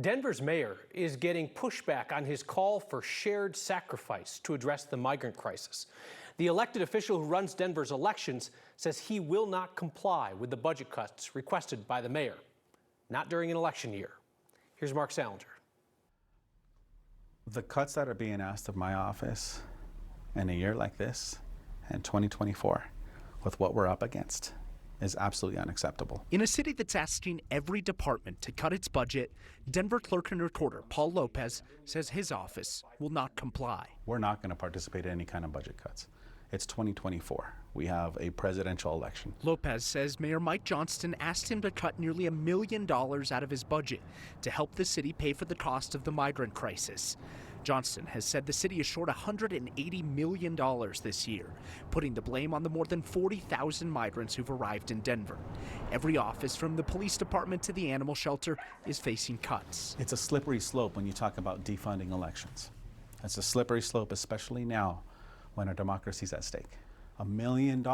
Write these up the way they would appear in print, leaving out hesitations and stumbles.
Denver's mayor is getting pushback on his call for shared sacrifice to address the migrant crisis. The elected official who runs Denver's elections says he will not comply with the budget cuts requested by the mayor, not during an election year. Here's Mark Salinger. The cuts that are being asked of my office in a year like this, in 2024, with what we're up against, is absolutely unacceptable. In a city that's asking every department to cut its budget, Denver Clerk and Recorder Paul Lopez says his office will not comply. We're not going to participate in any kind of budget cuts. It's 2024. We have a presidential election. Lopez says Mayor Mike Johnston asked him to cut nearly $1 million out of his budget to help the city pay for the cost of the migrant crisis. Johnston has said the city is short $180 million this year, putting the blame on the more than 40,000 migrants who've arrived in Denver. Every office, from the police department to the animal shelter, is facing cuts. It's a slippery slope when you talk about defunding elections. It's a slippery slope, especially now when our democracy is at stake. $1 million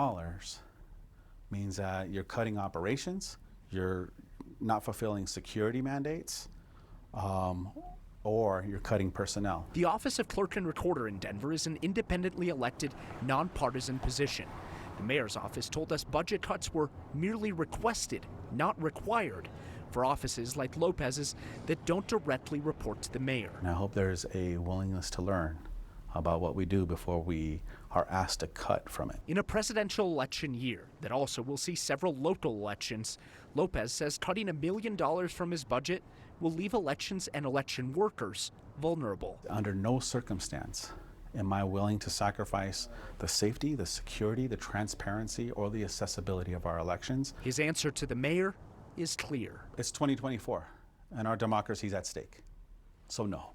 means that you're cutting operations, you're not fulfilling security mandates, or you're cutting personnel. The Office of Clerk and Recorder in Denver is an independently elected, nonpartisan position. The mayor's office told us budget cuts were merely requested, not required, for offices like Lopez's that don't directly report to the mayor. And I hope there's a willingness to learn about what we do before we are asked to cut from it. In a presidential election year that also will see several local elections, Lopez says cutting $1 million from his budget will leave elections and election workers vulnerable. Under no circumstance am I willing to sacrifice the safety, the security, the transparency, or the accessibility of our elections. His answer to the mayor is clear. It's 2024, and our democracy is at stake. So no.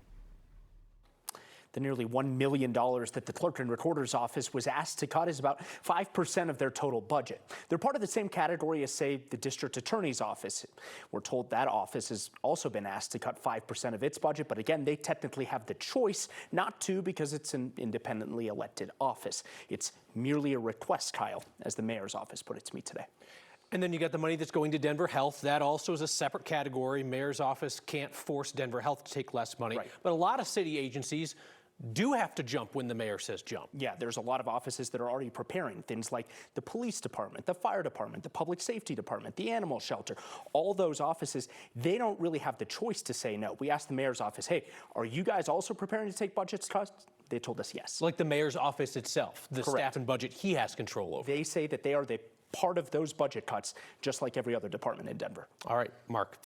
The nearly $1 million that the Clerk and Recorder's office was asked to cut is about 5% of their total budget. They're part of the same category as, say, the district attorney's office. We're told that office has also been asked to cut 5% of its budget, but again, they technically have the choice not to because it's an independently elected office. It's merely a request, Kyle, as the mayor's office put it to me today. And then you got the money that's going to Denver Health. That also is a separate category. Mayor's office can't force Denver Health to take less money. Right. But a lot of city agencies do have to jump when the mayor says jump. Yeah, there's a lot of offices that are already preparing things like the police department, the fire department, the public safety department, the animal shelter. All those offices, they don't really have the choice to say no. We asked the mayor's office, hey, are you guys also preparing to take budget cuts? They told us yes. Like the mayor's office itself, the Correct. staff and budget he has control over. They say that they are the part of those budget cuts, just like every other department in Denver. All right, Mark.